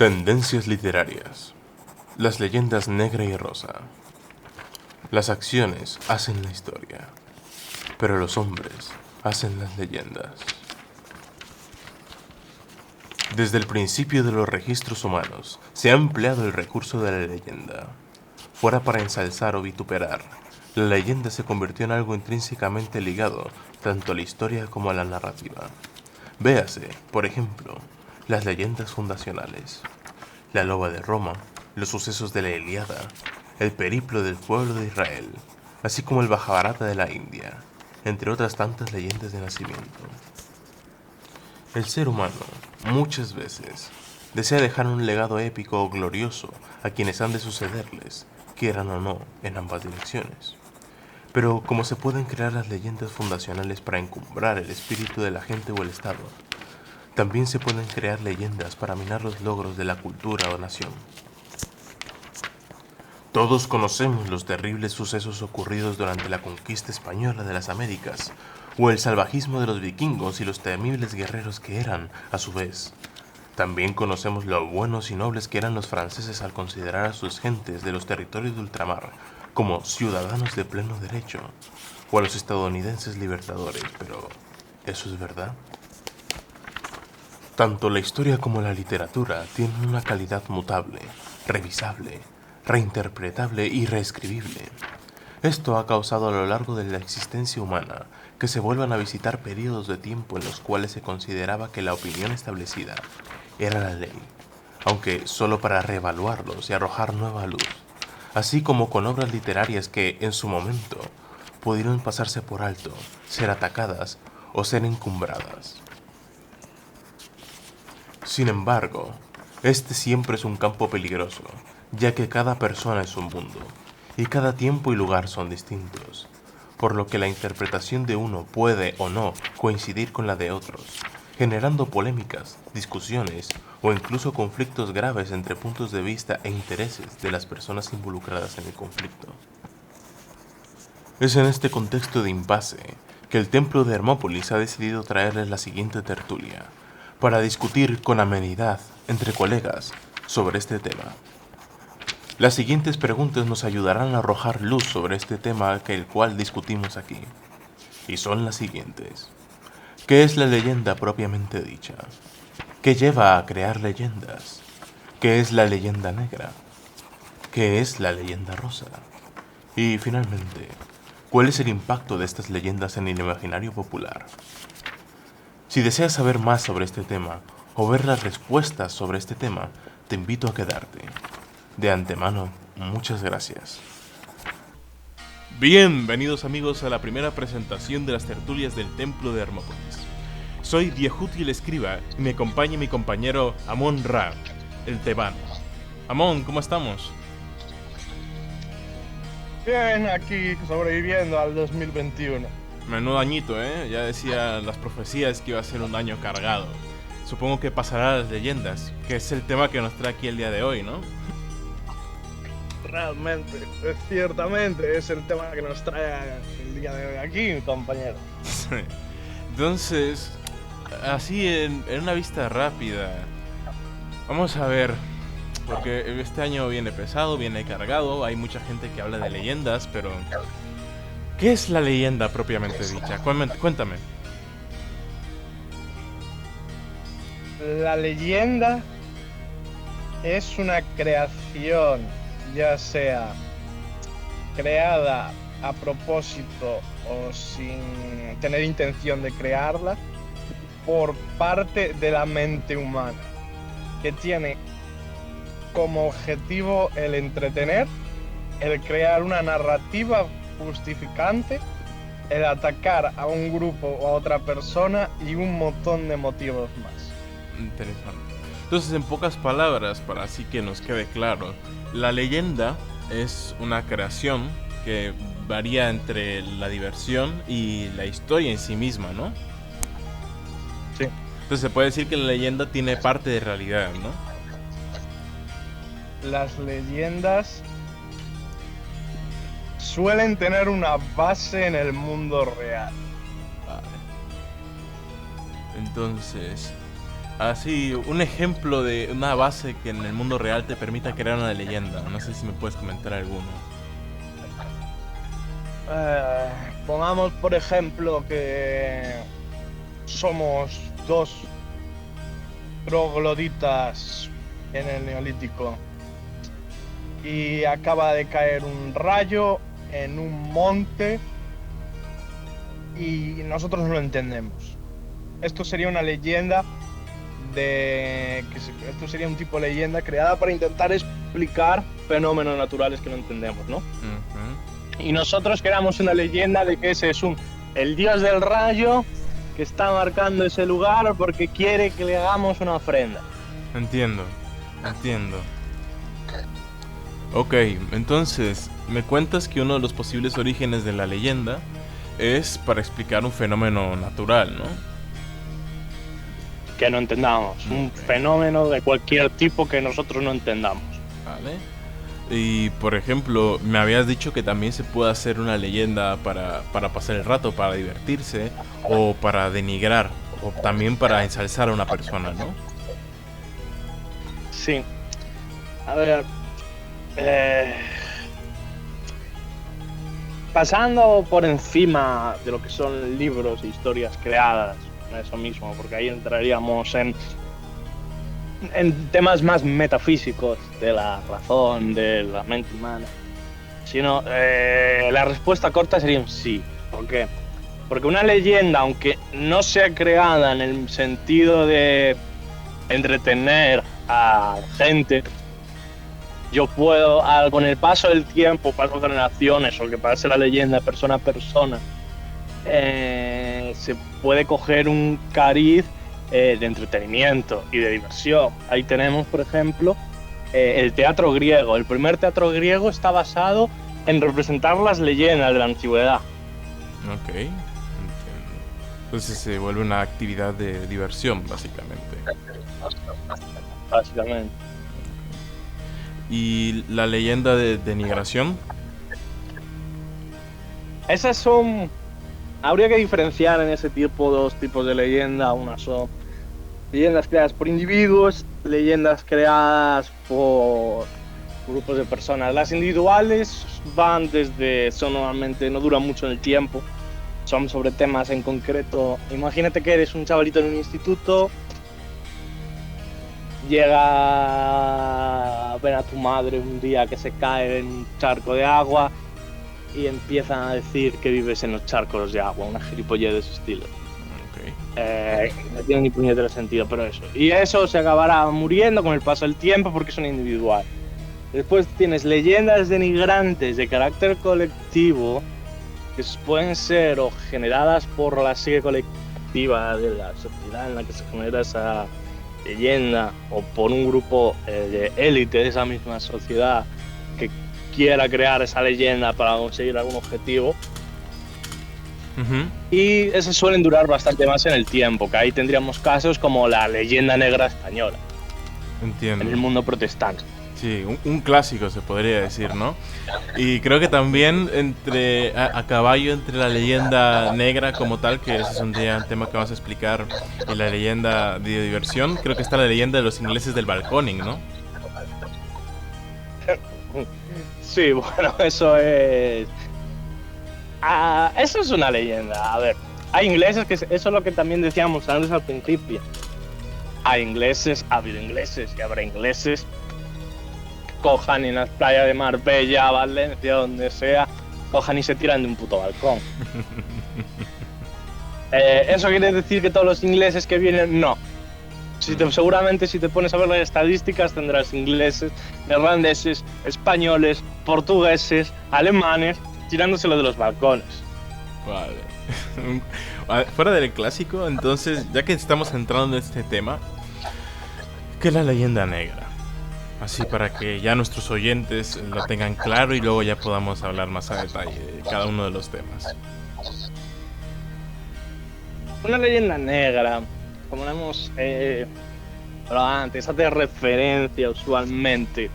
Tendencias literarias. Las leyendas negra y rosa. Las acciones hacen la historia, pero los hombres hacen las leyendas. Desde el principio de los registros humanos se ha empleado el recurso de la leyenda. Fuera para ensalzar o vituperar, la leyenda se convirtió en algo intrínsecamente ligado tanto a la historia como a la narrativa. Véase, por ejemplo, las leyendas fundacionales. La loba de Roma, los sucesos de la Ilíada, el periplo del pueblo de Israel, así como el Majábharata de la India, entre otras tantas leyendas de nacimiento. El ser humano, muchas veces, desea dejar un legado épico o glorioso a quienes han de sucederles, quieran o no, en ambas direcciones. Pero como se pueden crear las leyendas fundacionales para encumbrar el espíritu de la gente o el Estado, también se pueden crear leyendas para minar los logros de la cultura o nación. Todos conocemos los terribles sucesos ocurridos durante la conquista española de las Américas, o el salvajismo de los vikingos y los temibles guerreros que eran, a su vez. También conocemos lo buenos y nobles que eran los franceses al considerar a sus gentes de los territorios de ultramar como ciudadanos de pleno derecho, o a los estadounidenses libertadores, pero ¿eso es verdad? Tanto la historia como la literatura tienen una calidad mutable, revisable, reinterpretable y reescribible. Esto ha causado a lo largo de la existencia humana que se vuelvan a visitar periodos de tiempo en los cuales se consideraba que la opinión establecida era la ley, aunque solo para reevaluarlos y arrojar nueva luz, así como con obras literarias que, en su momento, pudieron pasarse por alto, ser atacadas o ser encumbradas. Sin embargo, este siempre es un campo peligroso, ya que cada persona es un mundo, y cada tiempo y lugar son distintos, por lo que la interpretación de uno puede o no coincidir con la de otros, generando polémicas, discusiones o incluso conflictos graves entre puntos de vista e intereses de las personas involucradas en el conflicto. Es en este contexto de impasse que el templo de Hermópolis ha decidido traerles la siguiente tertulia, para discutir con amenidad entre colegas sobre este tema. Las siguientes preguntas nos ayudarán a arrojar luz sobre este tema que el cual discutimos aquí, y son las siguientes. ¿Qué es la leyenda propiamente dicha? ¿Qué lleva a crear leyendas? ¿Qué es la leyenda negra? ¿Qué es la leyenda rosa? Y finalmente, ¿cuál es el impacto de estas leyendas en el imaginario popular? Si deseas saber más sobre este tema o ver las respuestas sobre este tema, te invito a quedarte. De antemano, muchas gracias. Bienvenidos amigos a la primera presentación de las tertulias del Templo de Hermópolis. Soy Diehut el Escriba y me acompaña mi compañero Amon Ra, el tebano. Amon, ¿cómo estamos? Bien, aquí sobreviviendo al 2021. Menudo añito, ¿eh? Ya decía las profecías que iba a ser un año cargado. Supongo que pasará a las leyendas, que es el tema que nos trae aquí el día de hoy, ¿no? Realmente, ciertamente, es el tema que nos trae el día de hoy aquí, mi compañero. Entonces, así en una vista rápida, vamos a ver, porque este año viene pesado, viene cargado, hay mucha gente que habla de leyendas, pero ¿qué es la leyenda propiamente dicha? Cuéntame. La leyenda es una creación, ya sea creada a propósito o sin tener intención de crearla, por parte de la mente humana, que tiene como objetivo el entretener, el crear una narrativa justificante, el atacar a un grupo o a otra persona y un montón de motivos más. Interesante. Entonces, en pocas palabras, para así que nos quede claro, la leyenda es una creación que varía entre la diversión y la historia en sí misma, ¿no? Sí. Entonces se puede decir que la leyenda tiene parte de realidad, ¿no? Las leyendas suelen tener una base en el mundo real. Vale. Entonces, Así, un ejemplo de una base que en el mundo real te permita crear una leyenda. No sé si me puedes comentar alguno. Pongamos, por ejemplo, que somos dos trogloditas en el Neolítico y acaba de caer un rayo en un monte y nosotros no lo entendemos. Esto sería una leyenda esto sería un tipo de leyenda creada para intentar explicar fenómenos naturales que no entendemos, ¿no? Y nosotros creamos una leyenda de que ese es el dios del rayo que está marcando ese lugar porque quiere que le hagamos una ofrenda. Entiendo. Ok, entonces, me cuentas que uno de los posibles orígenes de la leyenda es para explicar un fenómeno natural, ¿no? Que no entendamos, un fenómeno de cualquier tipo que nosotros no entendamos. Vale. Y por ejemplo, me habías dicho que también se puede hacer una leyenda para pasar el rato, para divertirse, o para denigrar, o también para ensalzar a una persona, ¿no? Sí. A ver. Pasando por encima de lo que son libros e historias creadas, eso mismo, porque ahí entraríamos en temas más metafísicos de la razón, de la mente humana. Sino, la respuesta corta sería un sí. ¿Por qué? Porque una leyenda, aunque no sea creada en el sentido de entretener a gente, yo puedo, con el paso del tiempo, paso de generaciones, o que pase la leyenda persona a persona, se puede coger un cariz de entretenimiento y de diversión. Ahí tenemos, por ejemplo, el teatro griego. El primer teatro griego está basado en representar las leyendas de la antigüedad. Ok, entiendo. Entonces se vuelve una actividad de diversión, básicamente. Básicamente. ¿Y la leyenda de denigración? Esas son... Habría que diferenciar en ese tipo dos tipos de leyenda. Unas son leyendas creadas por individuos, leyendas creadas por grupos de personas. Las individuales son normalmente, no duran mucho en el tiempo, son sobre temas en concreto. Imagínate que eres un chavalito en un instituto, llega a ver a tu madre un día que se cae en un charco de agua y empiezan a decir que vives en los charcos de agua, una gilipollez de ese estilo. Okay. No tiene ni puñetero sentido, pero eso. Y eso se acabará muriendo con el paso del tiempo porque son individuales. Después tienes leyendas denigrantes de carácter colectivo que pueden ser o generadas por la psique colectiva de la sociedad en la que se genera esa leyenda, o por un grupo de élite de esa misma sociedad que quiera crear esa leyenda para conseguir algún objetivo. Y esas suelen durar bastante más en el tiempo, que ahí tendríamos casos como la leyenda negra española. Entiendo. En el mundo protestante. Sí, un clásico se podría decir, ¿no? Y creo que también a caballo entre la leyenda negra como tal, que ese es un tema que vamos a explicar, y la leyenda de diversión, creo que está la leyenda de los ingleses del balconing, ¿no? Sí, bueno, eso es... eso es una leyenda. A ver, hay ingleses que... Eso es lo que también decíamos antes al principio. Hay ingleses, ha habido ingleses y habrá ingleses que cojan en las playas de Marbella, Valencia, donde sea, cojan y se tiran de un puto balcón. ¿Eso quiere decir que todos los ingleses que vienen? No. Seguramente si te pones a ver las estadísticas tendrás ingleses, neerlandeses, españoles, portugueses, alemanes tirándoselo de los balcones. Vale. Fuera del clásico, entonces, ya que estamos entrando en este tema, ¿qué es la leyenda negra? Así para que ya nuestros oyentes lo tengan claro y luego ya podamos hablar más a detalle de cada uno de los temas. Una leyenda negra, como lo hemos hablado antes, hace referencia usualmente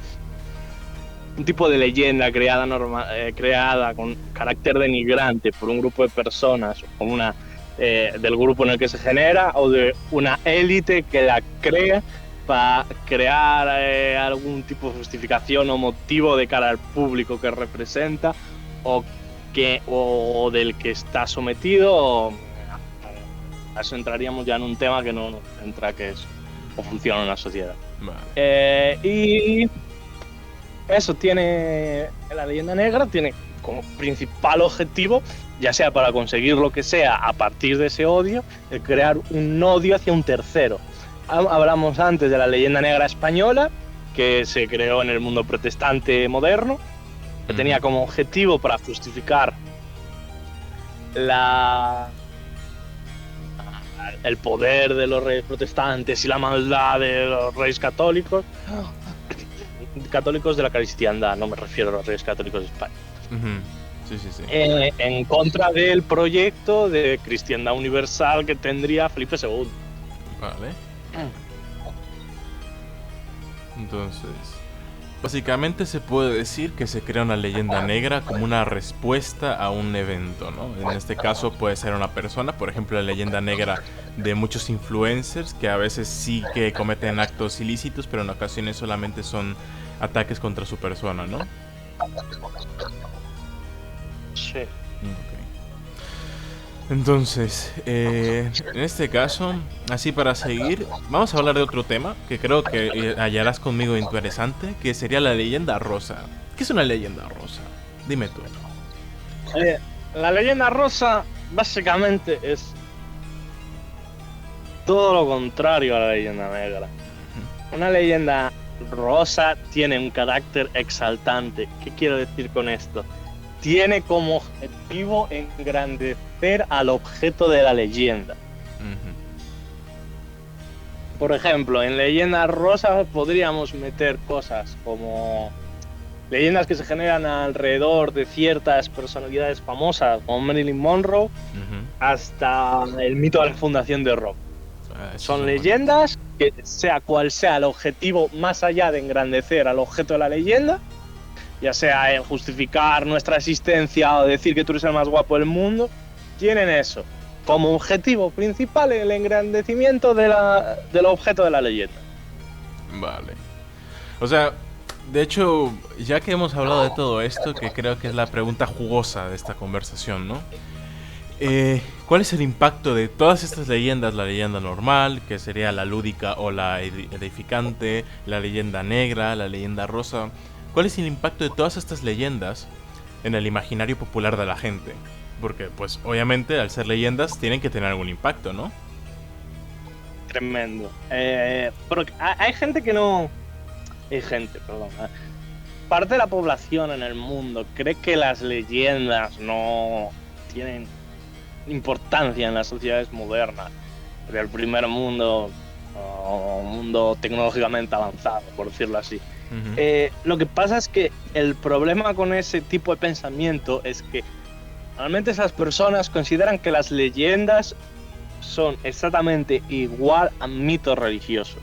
un tipo de leyenda creada con carácter denigrante por un grupo de personas o una del grupo en el que se genera o de una élite que la crea para crear algún tipo de justificación o motivo de cara al público que representa o del que está sometido. A eso entraríamos ya en un tema que no entra, que es cómo funciona una sociedad. Vale. Y eso tiene, la leyenda negra tiene como principal objetivo, ya sea para conseguir lo que sea a partir de ese odio, el crear un odio hacia un tercero. Hablamos antes de la leyenda negra española, que se creó en el mundo protestante moderno, que tenía como objetivo para justificar el poder de los reyes protestantes y la maldad de los reyes católicos de la cristiandad, no me refiero a los reyes católicos de España. Sí, sí, sí. En contra del proyecto de cristiandad universal que tendría Felipe II. Vale. Entonces, básicamente se puede decir que se crea una leyenda negra como una respuesta a un evento, ¿no? En este caso puede ser una persona, por ejemplo, la leyenda negra de muchos influencers que a veces sí que cometen actos ilícitos, pero en ocasiones solamente son ataques contra su persona, ¿no? Sí. Okay. Entonces, en este caso, así para seguir, vamos a hablar de otro tema que creo que hallarás conmigo interesante, que sería la leyenda rosa. ¿Qué es una leyenda rosa? Dime tú. La leyenda rosa básicamente es todo lo contrario a la leyenda negra. Una leyenda rosa tiene un carácter exaltante. ¿Qué quiero decir con esto? Tiene como objetivo engrandecer al objeto de la leyenda. Por ejemplo, en leyenda rosa podríamos meter cosas como leyendas que se generan alrededor de ciertas personalidades famosas, como Marilyn Monroe, hasta el mito de la fundación de rock. Son leyendas que, sea cual sea el objetivo, más allá de engrandecer al objeto de la leyenda, ya sea en justificar nuestra existencia o decir que tú eres el más guapo del mundo, tienen eso como objetivo principal, el engrandecimiento del objeto de la leyenda. Vale. O sea, de hecho, ya que hemos hablado de todo esto, que creo que es la pregunta jugosa de esta conversación, ¿no? ¿Cuál es el impacto de todas estas leyendas? La leyenda normal, que sería la lúdica o la edificante, la leyenda negra, la leyenda rosa. ¿Cuál es el impacto de todas estas leyendas en el imaginario popular de la gente? Porque, pues, obviamente, al ser leyendas, tienen que tener algún impacto, ¿no? Tremendo. Porque hay gente que no... Parte de la población en el mundo cree que las leyendas no tienen importancia en las sociedades modernas del primer mundo, o mundo tecnológicamente avanzado, por decirlo así. Lo que pasa es que el problema con ese tipo de pensamiento es que realmente esas personas consideran que las leyendas son exactamente igual a mitos religiosos.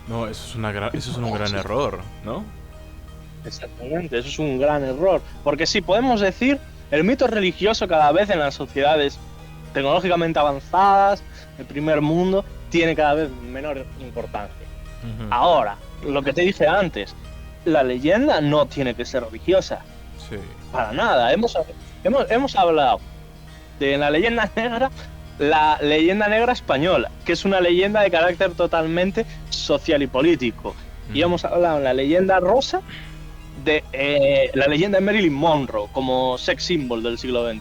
No, eso es un gran error, ¿no? Exactamente, eso es un gran error. Porque sí, podemos decir, el mito religioso cada vez en las sociedades tecnológicamente avanzadas, el primer mundo, tiene cada vez menor importancia. Ahora, lo que te dije antes, la leyenda no tiene que ser religiosa. Sí. Para nada. Hemos hablado de la leyenda negra española, que es una leyenda de carácter totalmente social y político. Y hemos hablado en la leyenda rosa de la leyenda de Marilyn Monroe como sex symbol del siglo XX.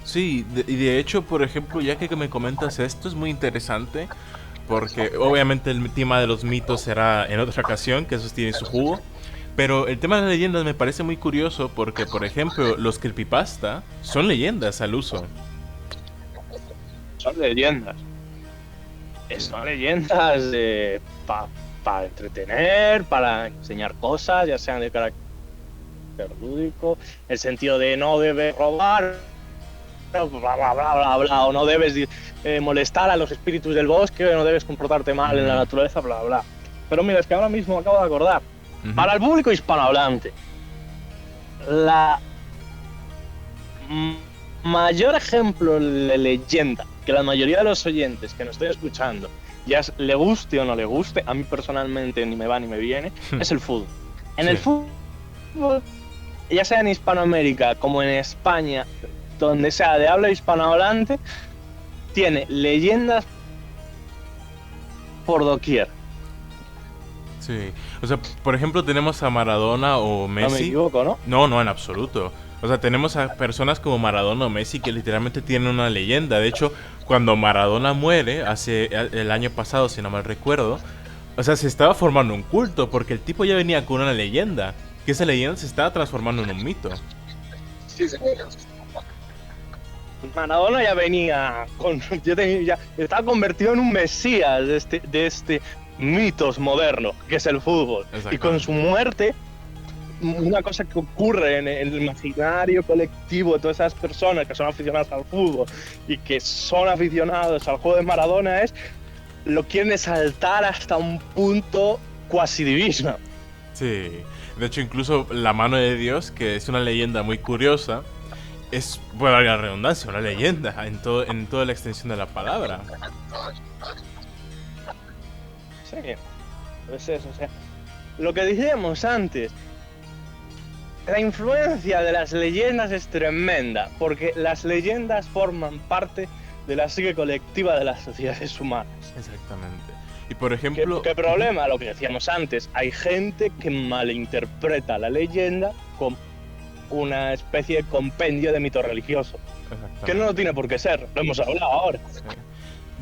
Sí, y de hecho, por ejemplo, ya que me comentas esto, es muy interesante, porque obviamente el tema de los mitos será en otra ocasión, que eso tiene su jugo. Pero el tema de las leyendas me parece muy curioso porque, por ejemplo, los creepypasta son leyendas al uso. Son leyendas. Son leyendas para entretener, para enseñar cosas, ya sean de carácter lúdico, el sentido de no debes robar, bla, bla, bla, bla, bla, o no debes molestar a los espíritus del bosque, o no debes comportarte mal en la naturaleza, bla, bla. Pero mira, es que ahora mismo me acabo de acordar. Para el público hispanohablante, la mayor ejemplo de leyenda que la mayoría de los oyentes que nos estoy escuchando, le guste o no le guste, a mí personalmente ni me va ni me viene, es el fútbol. En el fútbol, ya sea en Hispanoamérica como en España, donde sea de habla hispanohablante, tiene leyendas por doquier. Sí, o sea, por ejemplo tenemos a Maradona o Messi. No me equivoco, ¿no? No, en absoluto. O sea, tenemos a personas como Maradona o Messi que literalmente tienen una leyenda. De hecho, cuando Maradona muere, el año pasado, si no mal recuerdo, o sea, se estaba formando un culto porque el tipo ya venía con una leyenda. Que esa leyenda se estaba transformando en un mito. Sí, sí. Maradona ya venía ya estaba convertido en un mesías de este mitos moderno que es el fútbol. Y con su muerte, una cosa que ocurre en el imaginario colectivo de todas esas personas que son aficionadas al fútbol y que son aficionados al juego de Maradona es lo quieren exaltar hasta un punto cuasi divino. Sí, de hecho incluso la mano de Dios, que es una leyenda muy curiosa, es, bueno, la redundancia, una leyenda en toda la extensión de la palabra. Sí, pues eso, o sea, lo que decíamos antes, la influencia de las leyendas es tremenda, porque las leyendas forman parte de la psique colectiva de las sociedades humanas. Exactamente. Y por ejemplo... ¿Qué problema? Lo que decíamos antes, hay gente que malinterpreta la leyenda como una especie de compendio de mito religioso. Que no lo tiene por qué ser, lo hemos hablado ahora. Sí.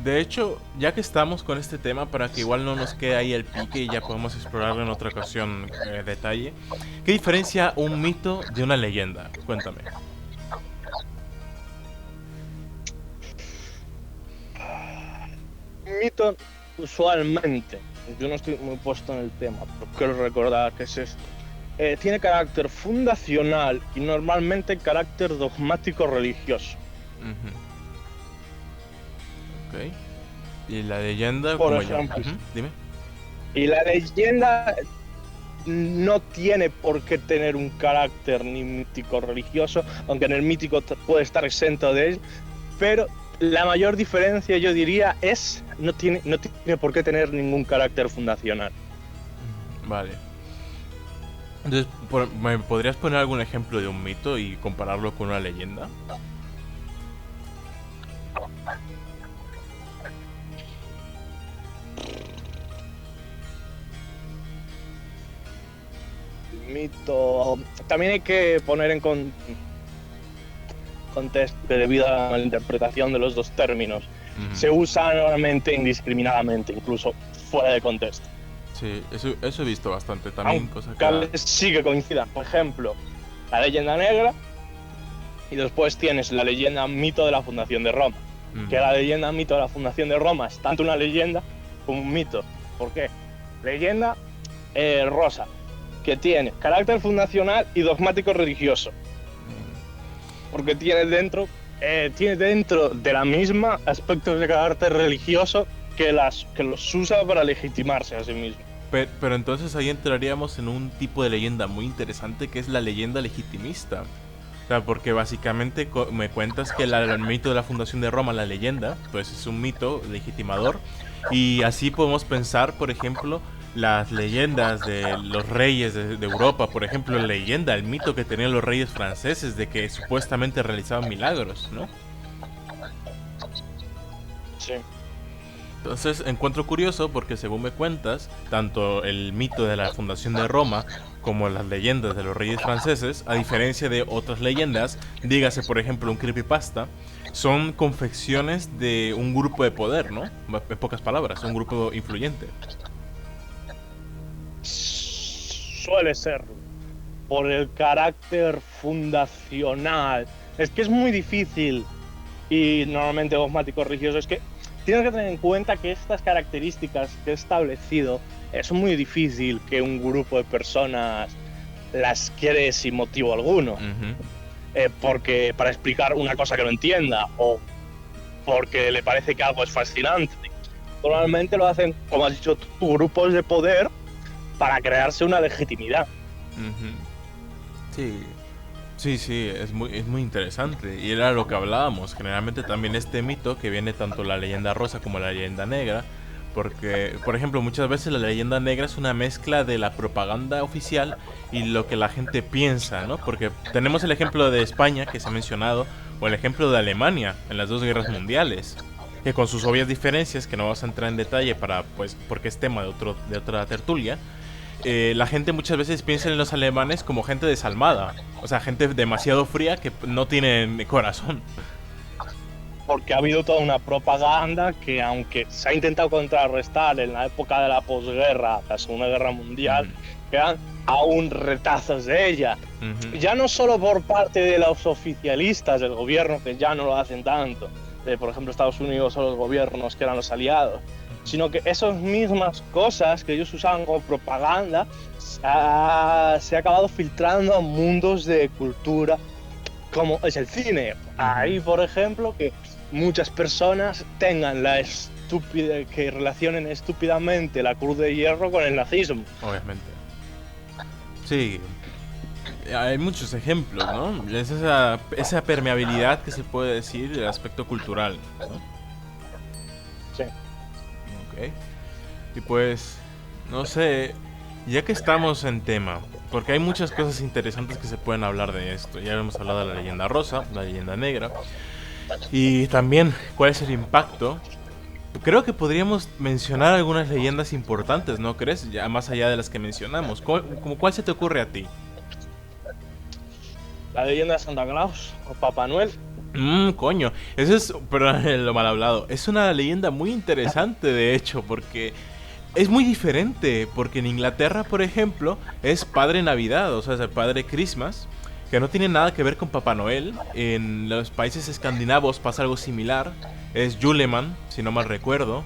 De hecho, ya que estamos con este tema, para que igual no nos quede ahí el pique y ya podemos explorarlo en otra ocasión detalle, ¿qué diferencia un mito de una leyenda? Cuéntame. Un mito, usualmente, yo no estoy muy puesto en el tema, pero quiero recordar que es esto. Tiene carácter fundacional y normalmente carácter dogmático religioso. Ok. ¿Y la leyenda? Por ejemplo. Dime. Y la leyenda no tiene por qué tener un carácter ni mítico religioso, aunque en el mítico puede estar exento de él, pero la mayor diferencia, yo diría, es no tiene por qué tener ningún carácter fundacional. Vale. Entonces, ¿me podrías poner algún ejemplo de un mito y compararlo con una leyenda? Mito. También hay que poner en contexto que debido a la interpretación de los dos términos, se usan normalmente indiscriminadamente, incluso fuera de contexto. Sí, eso he visto bastante también. Aunque sí que coincidan. Por ejemplo, la leyenda negra y después tienes la leyenda mito de la fundación de Roma. Que la leyenda mito de la fundación de Roma es tanto una leyenda como un mito. ¿Por qué? Leyenda rosa, que tiene carácter fundacional y dogmático religioso. Porque tiene dentro de la misma aspectos de carácter religioso que los usa para legitimarse a sí mismo. Pero entonces ahí entraríamos en un tipo de leyenda muy interesante que es la leyenda legitimista. O sea, porque básicamente me cuentas que el mito de la fundación de Roma, la leyenda, pues es un mito legitimador. Y así podemos pensar, por ejemplo, las leyendas de los reyes de Europa. Por ejemplo, la leyenda, el mito que tenían los reyes franceses de que supuestamente realizaban milagros, ¿no? Sí. Entonces encuentro curioso porque según me cuentas, tanto el mito de la fundación de Roma como las leyendas de los reyes franceses, a diferencia de otras leyendas, dígase por ejemplo un creepypasta, son confecciones de un grupo de poder, ¿no? En pocas palabras, un grupo influyente. Suele ser por el carácter fundacional. Es que es muy difícil y normalmente dogmático religioso. Es que tienes que tener en cuenta que estas características que he establecido es muy difícil que un grupo de personas las cree sin motivo alguno. Porque para explicar una cosa que no entienda o porque le parece que algo es fascinante. Normalmente lo hacen, como has dicho tú, grupos de poder para crearse una legitimidad. Sí. Sí, sí, es muy interesante. Y era lo que hablábamos. Generalmente también este mito que viene tanto la leyenda rosa como la leyenda negra. Porque, por ejemplo, muchas veces la leyenda negra es una mezcla de la propaganda oficial y lo que la gente piensa, ¿no? Porque tenemos el ejemplo de España que se ha mencionado, o el ejemplo de Alemania en las dos guerras mundiales, que con sus obvias diferencias, que no vamos a entrar en detalle para, pues, porque es tema de otra tertulia, la gente muchas veces piensa en los alemanes como gente desalmada, o sea, gente demasiado fría que no tienen corazón. Porque ha habido toda una propaganda que, aunque se ha intentado contrarrestar en la época de la posguerra, la Segunda Guerra Mundial, quedan aún retazos de ella. Ya no solo por parte de los oficialistas del gobierno, que ya no lo hacen tanto, de por ejemplo Estados Unidos o los gobiernos que eran los aliados, sino que esas mismas cosas que ellos usaban como propaganda se ha acabado filtrando a mundos de cultura como es el cine. Ahí, por ejemplo, que muchas personas tengan que relacionen estúpidamente la Cruz de Hierro con el nazismo. Obviamente. Sí, hay muchos ejemplos, ¿no? Es esa permeabilidad que se puede decir del aspecto cultural, ¿no? Sí. Ok. Y pues, no sé, ya que estamos en tema, porque hay muchas cosas interesantes que se pueden hablar de esto. Ya hemos hablado de la leyenda rosa, la leyenda negra, y también cuál es el impacto. Creo que podríamos mencionar algunas leyendas importantes, ¿no crees? Ya más allá de las que mencionamos. ¿Cuál se te ocurre a ti? La leyenda de Santa Claus o Papá Noel. Coño, eso es, perdón, lo mal hablado. Es una leyenda muy interesante, de hecho, porque es muy diferente. Porque en Inglaterra, por ejemplo, es Padre Navidad, o sea, es el Padre Christmas, que no tiene nada que ver con Papá Noel. En los países escandinavos pasa algo similar. Es Juleman, si no mal recuerdo.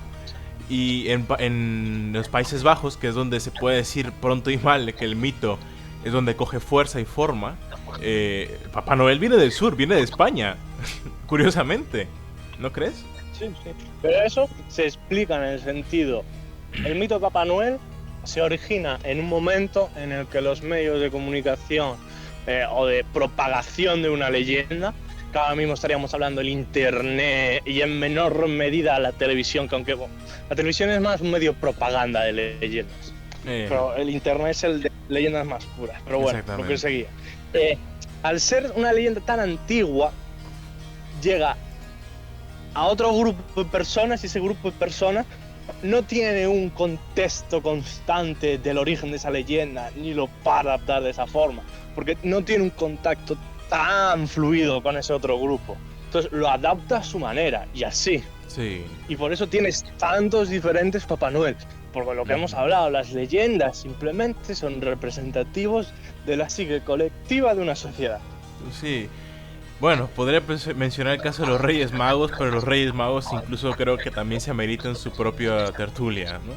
Y en los Países Bajos, que es donde se puede decir pronto y mal que el mito es donde coge fuerza y forma, Papá Noel viene del sur, viene de España. Curiosamente, ¿no crees? Sí, sí. Pero eso se explica en el sentido. El mito de Papá Noel se origina en un momento en el que los medios de comunicación o de propagación de una leyenda, que ahora mismo estaríamos hablando del internet y en menor medida la televisión, que aunque la televisión es más un medio propaganda de leyendas, pero el internet es el de leyendas más puras. Pero bueno, lo que seguía. Al ser una leyenda tan antigua, llega a otro grupo de personas y ese grupo de personas no tiene un contexto constante del origen de esa leyenda, ni lo para adaptar de esa forma, porque no tiene un contacto tan fluido con ese otro grupo. Entonces lo adapta a su manera y así. Sí. Y por eso tienes tantos diferentes Papá Noel. Porque lo que hemos hablado, las leyendas simplemente son representativos de la psique colectiva de una sociedad. Sí. Bueno, podría mencionar el caso de los Reyes Magos, pero los Reyes Magos incluso creo que también se ameritan su propia tertulia, ¿no?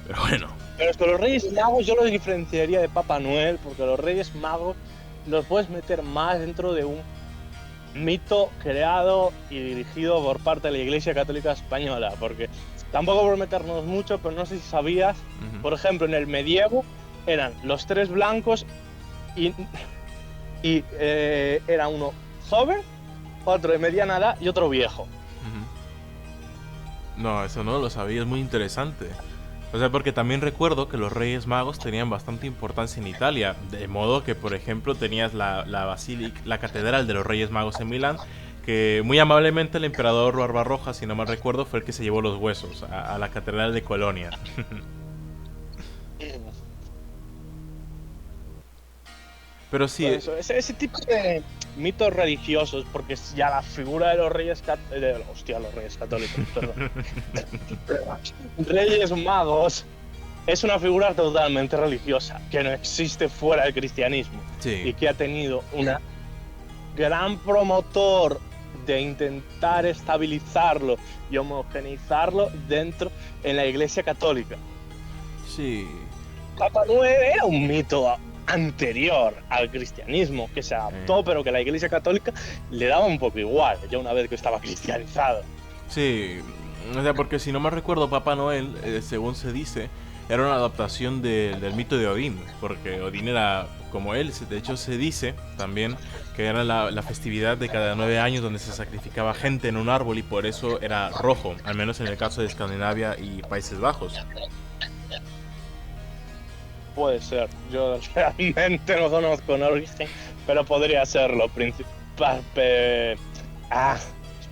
Pero bueno. Pero es que los Reyes Magos yo los diferenciaría de Papá Noel, porque los Reyes Magos los puedes meter más dentro de un mito creado y dirigido por parte de la Iglesia Católica Española, porque tampoco por meternos mucho, pero no sé si sabías, por ejemplo, en el medievo eran los tres blancos y era uno joven, otro de mediana edad y otro viejo. No, eso no lo sabía, es muy interesante. O sea, porque también recuerdo que los Reyes Magos tenían bastante importancia en Italia, de modo que, por ejemplo, tenías la basílica, la catedral de los Reyes Magos en Milán, que muy amablemente el emperador Barbarroja, si no mal recuerdo, fue el que se llevó los huesos a la catedral de Colonia. Pero sí, eso, ese tipo de mitos religiosos, porque ya la figura de los Reyes los Reyes Católicos, perdón. Reyes Magos es una figura totalmente religiosa, que no existe fuera del cristianismo. Sí. Y que ha tenido una gran promotor de intentar estabilizarlo y homogeneizarlo dentro en la Iglesia Católica. Sí. Papá Noel era un mito anterior al cristianismo que se adaptó, pero que la Iglesia Católica le daba un poco igual, ya una vez que estaba cristianizado. Sí, o sea, porque si no me recuerdo, Papá Noel, según se dice, era una adaptación del mito de Odín, porque Odín era como él. De hecho, se dice también que era la festividad de cada 9 años donde se sacrificaba gente en un árbol y por eso era rojo, al menos en el caso de Escandinavia y Países Bajos. Puede ser. Yo realmente no conozco un origen, pero podría serlo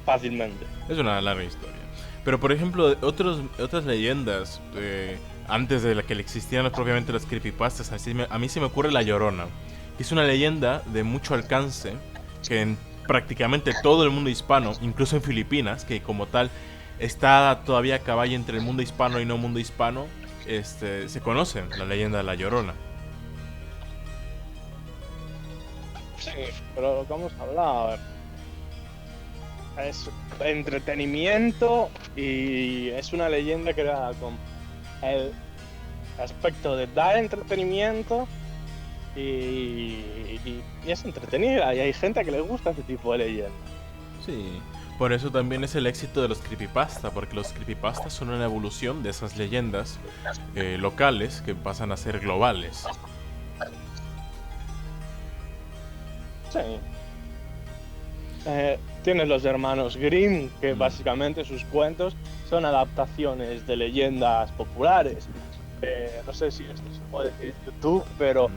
fácilmente. Es una larga historia. Pero por ejemplo, otras leyendas, antes de la que existían propiamente las creepypastas, a mí se me ocurre La Llorona, que es una leyenda de mucho alcance, que en prácticamente todo el mundo hispano, incluso en Filipinas, que como tal está todavía a caballo entre el mundo hispano y no mundo hispano, se conoce la leyenda de La Llorona. Sí, pero lo que hemos hablado es entretenimiento y es una leyenda que da con el aspecto de dar entretenimiento y es entretenida y hay gente que le gusta ese tipo de leyenda. Sí, por eso también es el éxito de los creepypasta, porque los creepypastas son una evolución de esas leyendas locales que pasan a ser globales. Sí. Tienes los hermanos Grimm, que básicamente sus cuentos son adaptaciones de leyendas populares. No sé si esto se puede decir en YouTube, pero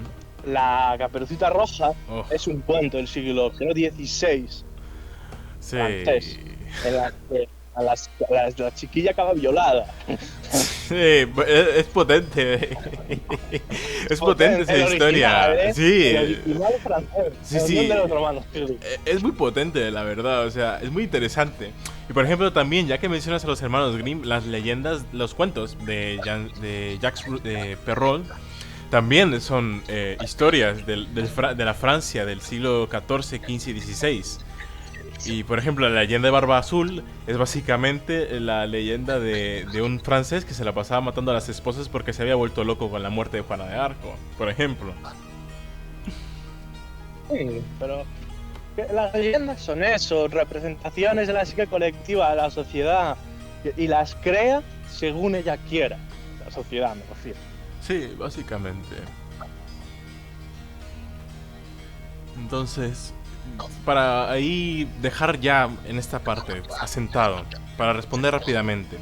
la Caperucita Roja es un cuento del siglo XVI. Sí. Antes, en la que la chiquilla acaba violada. Sí, es potente. Es potente esa historia. Sí. El original francés. Sí. De los romanos. Es muy potente, la verdad. O sea, es muy interesante. Y por ejemplo, también, ya que mencionas a los hermanos Grimm, las leyendas, los cuentos de Jacques Perrault también son historias de la Francia del siglo XIV, XV y XVI. Y por ejemplo, la leyenda de Barba Azul es básicamente la leyenda de un francés que se la pasaba matando a las esposas porque se había vuelto loco con la muerte de Juana de Arco, por ejemplo. Sí, pero las leyendas son eso, representaciones de la psique colectiva de la sociedad y las crea según ella quiera. La sociedad, me refiero. Sí, básicamente. Entonces, para ahí dejar ya en esta parte asentado, para responder rápidamente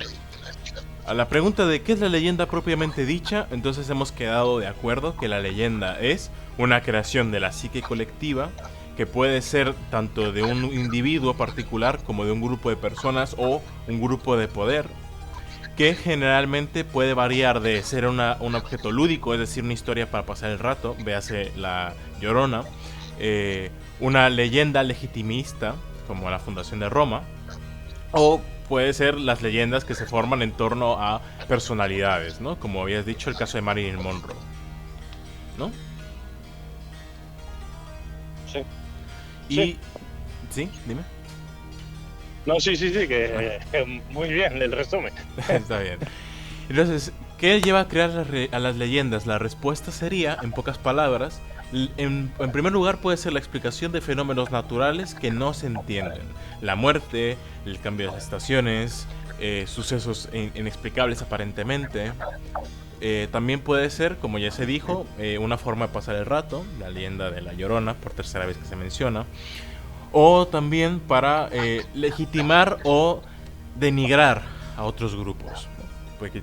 a la pregunta de qué es la leyenda propiamente dicha, entonces hemos quedado de acuerdo que la leyenda es una creación de la psique colectiva que puede ser tanto de un individuo particular como de un grupo de personas o un grupo de poder, que generalmente puede variar de ser un objeto lúdico, es decir, una historia para pasar el rato, véase La Llorona, una leyenda legitimista como la fundación de Roma, o puede ser las leyendas que se forman en torno a personalidades, ¿no? Como habías dicho, el caso de Marilyn Monroe, ¿no? Sí. Y sí, ¿sí? Dime. No, sí, que muy bien el resumen. Está bien. Entonces, ¿qué lleva a crear a las leyendas? La respuesta sería, en pocas palabras, en primer lugar puede ser la explicación de fenómenos naturales que no se entienden. La muerte, el cambio de las estaciones, sucesos inexplicables aparentemente. También puede ser, como ya se dijo, una forma de pasar el rato, la leyenda de La Llorona, por tercera vez que se menciona. O también para legitimar o denigrar a otros grupos. Porque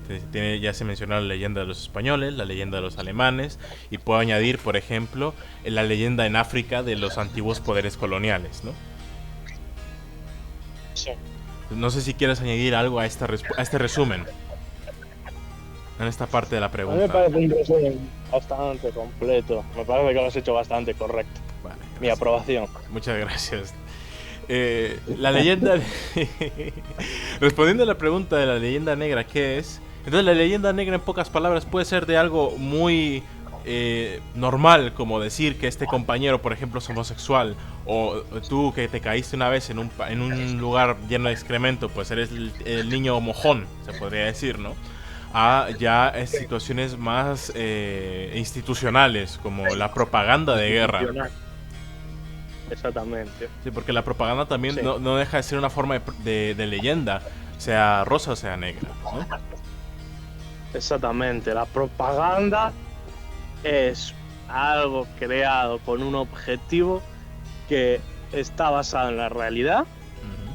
ya se menciona la leyenda de los españoles, la leyenda de los alemanes, y puedo añadir, por ejemplo, la leyenda en África de los antiguos poderes coloniales, ¿no? Sí. No sé si quieres añadir algo a este resumen, en esta parte de la pregunta. A mí me parece un resumen bastante completo. Me parece que lo has hecho bastante correcto. Vale, mi aprobación. Muchas gracias. La leyenda... Respondiendo a la pregunta de la leyenda negra, ¿qué es? Entonces la leyenda negra, en pocas palabras, puede ser de algo muy normal, como decir que este compañero, por ejemplo, es homosexual, o tú que te caíste una vez en un lugar lleno de excremento, pues eres el niño mojón, se podría decir, ¿no? A ya situaciones más institucionales, como la propaganda de guerra. Exactamente. Sí, porque la propaganda también Sí. no deja de ser una forma de leyenda, sea rosa o sea negra, ¿no? Exactamente, la propaganda es algo creado con un objetivo que está basado en la realidad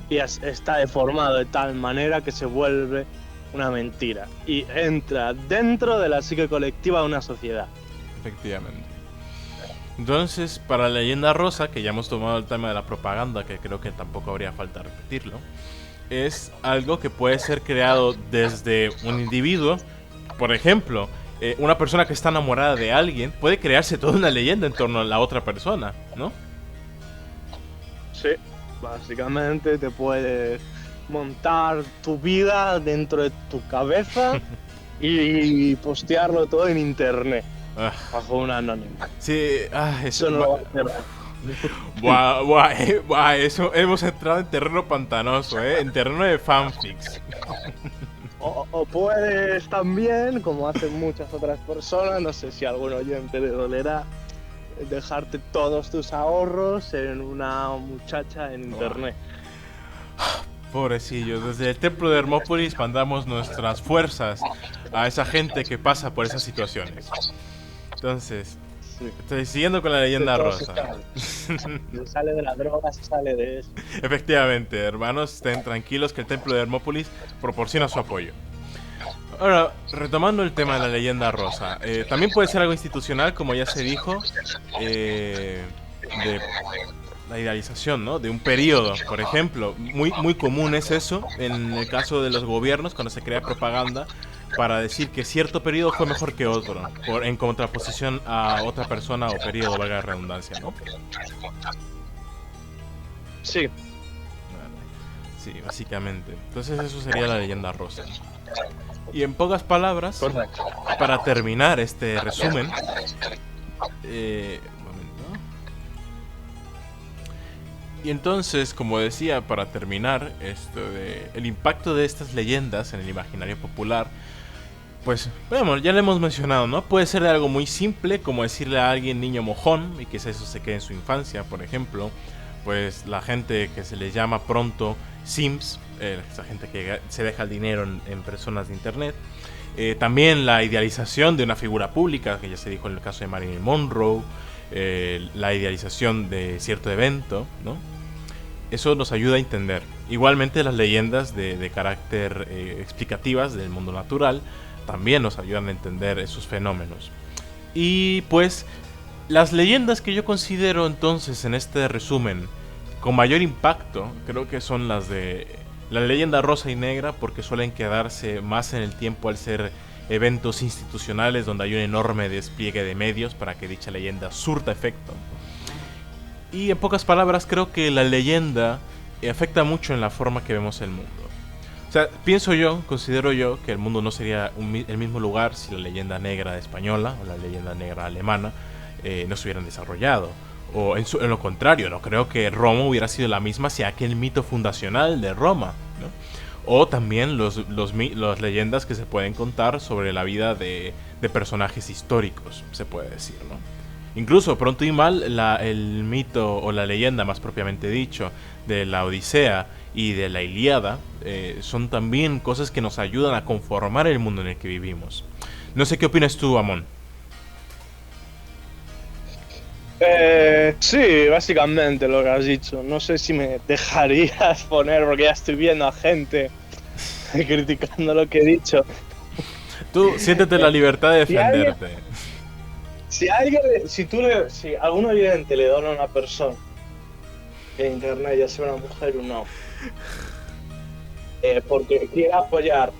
y está deformado de tal manera que se vuelve una mentira y entra dentro de la psique colectiva de una sociedad. Efectivamente. Entonces, para la leyenda rosa, que ya hemos tomado el tema de la propaganda, que creo que tampoco habría falta repetirlo, es algo que puede ser creado desde un individuo. Por ejemplo, una persona que está enamorada de alguien puede crearse toda una leyenda en torno a la otra persona, ¿no? Sí, básicamente te puedes montar tu vida dentro de tu cabeza y postearlo todo en internet bajo un anónimo. Sí, Eso no lo va a hacer. Buah, eso hemos entrado en terreno pantanoso, en terreno de fanfics. O puedes también, como hacen muchas otras personas, no sé si a algún oyente le dolerá, dejarte todos tus ahorros en una muchacha en internet. Pobrecillos, desde el templo de Hermópolis mandamos nuestras fuerzas a esa gente que pasa por esas situaciones. Entonces, estoy siguiendo con la leyenda rosa. Se sale de la droga, se sale de eso. Efectivamente, hermanos, estén tranquilos que el templo de Hermópolis proporciona su apoyo. Ahora, retomando el tema de la leyenda rosa, también puede ser algo institucional, como ya se dijo, de la idealización, ¿no? De un periodo, por ejemplo. Muy común es eso en el caso de los gobiernos, cuando se crea propaganda para decir que cierto periodo fue mejor que otro, en contraposición a otra persona o periodo, valga la redundancia, ¿no? Sí. Vale. Sí, básicamente. Entonces eso sería la leyenda rosa. Y en pocas palabras, Correcto. para terminar este resumen, un momento. Y entonces, como decía, para terminar, el impacto de estas leyendas en el imaginario popular, pues, bueno, ya lo hemos mencionado, ¿no? Puede ser de algo muy simple, como decirle a alguien niño mojón, y que eso se quede en su infancia, por ejemplo. Pues la gente que se les llama pronto Sims, esa gente que se deja el dinero en personas de internet. También la idealización de una figura pública, que ya se dijo en el caso de Marilyn Monroe, la idealización de cierto evento, ¿no? Eso nos ayuda a entender. Igualmente las leyendas de carácter explicativas del mundo natural también nos ayudan a entender esos fenómenos. Y pues las leyendas que yo considero entonces en este resumen con mayor impacto, creo que son las de la leyenda rosa y negra, porque suelen quedarse más en el tiempo al ser eventos institucionales donde hay un enorme despliegue de medios para que dicha leyenda surta efecto. Y en pocas palabras, creo que la leyenda afecta mucho en la forma que vemos el mundo. O sea, considero yo que el mundo no sería el mismo lugar si la leyenda negra española o la leyenda negra alemana no se hubieran desarrollado. O en lo contrario, no creo que Roma hubiera sido la misma si aquel mito fundacional de Roma, ¿no? O también las leyendas que se pueden contar sobre la vida de personajes históricos, se puede decir, ¿no? Incluso, pronto y mal, el mito o la leyenda, más propiamente dicho, de la Odisea y de la Ilíada son también cosas que nos ayudan a conformar el mundo en el que vivimos. No sé qué opinas tú, Amón. Sí, básicamente lo que has dicho. No sé si me dejarías poner, porque ya estoy viendo a gente criticando lo que he dicho. Tú siéntete la libertad de defenderte. Si algún oyente le dona a una persona en internet, ya sea una mujer o no, porque quiere apoyar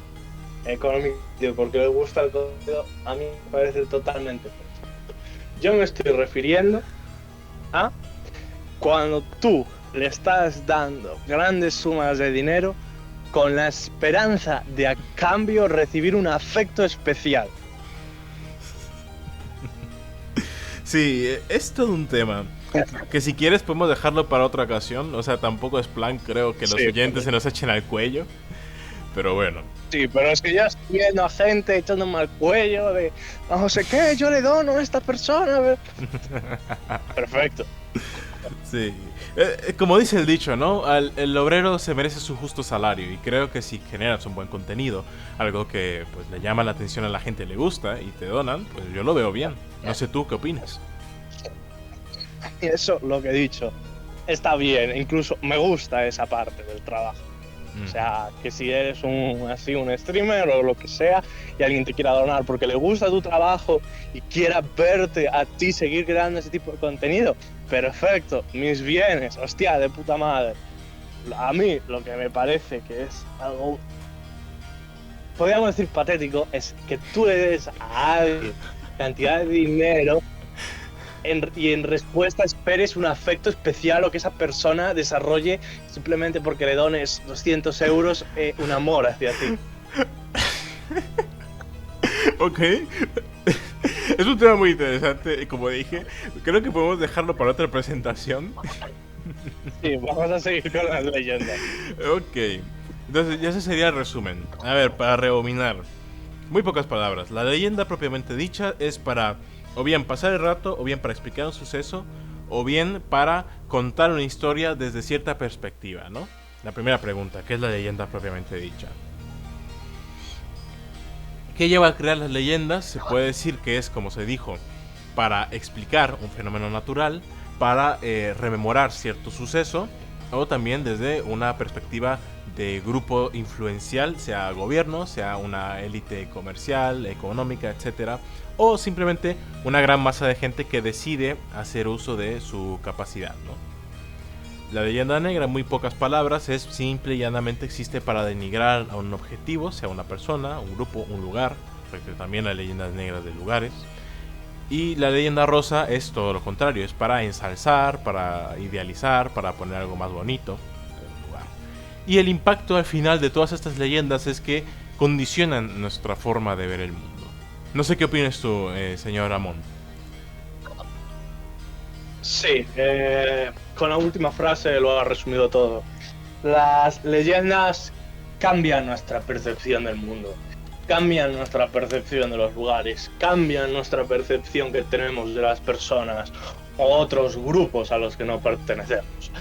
económicamente, porque le gusta el contenido, a mí me parece totalmente perfecto. Yo me estoy refiriendo a cuando tú le estás dando grandes sumas de dinero con la esperanza de a cambio recibir un afecto especial. Sí, es todo un tema que si quieres podemos dejarlo para otra ocasión. O sea, tampoco es plan, creo, que los oyentes se nos echen al cuello. Pero bueno. Sí, pero es que ya estoy viendo a gente echándome al cuello de no sé qué, yo le dono a esta persona. Perfecto. Sí. Como dice el dicho, ¿no? El obrero se merece su justo salario y creo que si generas un buen contenido, algo que pues le llama la atención a la gente, le gusta y te donan, pues yo lo veo bien. No sé tú qué opinas. Y eso, lo que he dicho, está bien. Incluso me gusta esa parte del trabajo. O sea, que si eres un streamer o lo que sea y alguien te quiera donar porque le gusta tu trabajo y quiera verte a ti seguir creando ese tipo de contenido, perfecto, mis bienes, hostia, de puta madre. A mí lo que me parece que es algo, podríamos decir patético, es que tú le des a alguien cantidad de dinero y en respuesta esperes un afecto especial o que esa persona desarrolle simplemente porque le dones 200 euros un amor hacia ti. Ok. Es un tema muy interesante y como dije, creo que podemos dejarlo para otra presentación. Sí, vamos a seguir con las leyendas. Ok. Entonces, ya ese sería el resumen. A ver, para rebobinar. Muy pocas palabras. La leyenda propiamente dicha es para o bien pasar el rato, o bien para explicar un suceso, o bien para contar una historia desde cierta perspectiva, ¿no? La primera pregunta, ¿qué es la leyenda propiamente dicha? ¿Qué lleva a crear las leyendas? Se puede decir que es, como se dijo, para explicar un fenómeno natural, para rememorar cierto suceso, o también desde una perspectiva de grupo influencial, sea gobierno, sea una élite comercial, económica, etcétera, o simplemente una gran masa de gente que decide hacer uso de su capacidad, ¿no? La leyenda negra, en muy pocas palabras, es simple y llanamente existe para denigrar a un objetivo, sea una persona, un grupo, un lugar, porque también hay leyendas negras de lugares. Y la leyenda rosa es todo lo contrario, es para ensalzar, para idealizar, para poner algo más bonito en el lugar. Y el impacto al final de todas estas leyendas es que condicionan nuestra forma de ver el mundo. No sé qué opinas tú, señor Amon. Sí, con la última frase lo ha resumido todo. Las leyendas cambian nuestra percepción del mundo, cambian nuestra percepción de los lugares, cambian nuestra percepción que tenemos de las personas o otros grupos a los que no pertenecemos.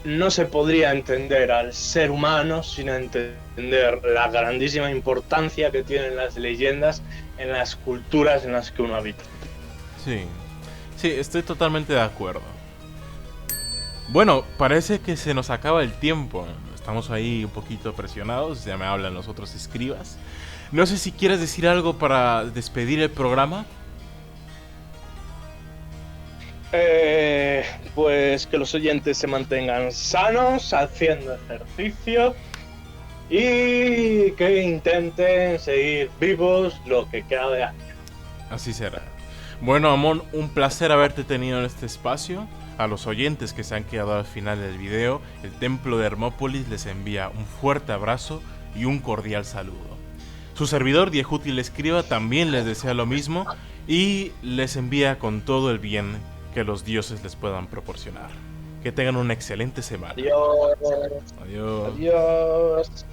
No se podría entender al ser humano sin entender la grandísima importancia que tienen las leyendas en las culturas en las que uno habita. Sí, sí, estoy totalmente de acuerdo. Bueno, parece que se nos acaba el tiempo. Estamos ahí un poquito presionados, ya me hablan los otros escribas. No sé si quieres decir algo para despedir el programa. Pues que los oyentes se mantengan sanos, haciendo ejercicio y que intenten seguir vivos lo que queda de año. Así será. Bueno, Amon, un placer haberte tenido en este espacio. A los oyentes que se han quedado al final del video, el Templo de Hermópolis les envía un fuerte abrazo y un cordial saludo. Su servidor, Diejútil Escriba, también les desea lo mismo y les envía con todo el bien que los dioses les puedan proporcionar. Que tengan una excelente semana. Adiós. Adiós. Adiós.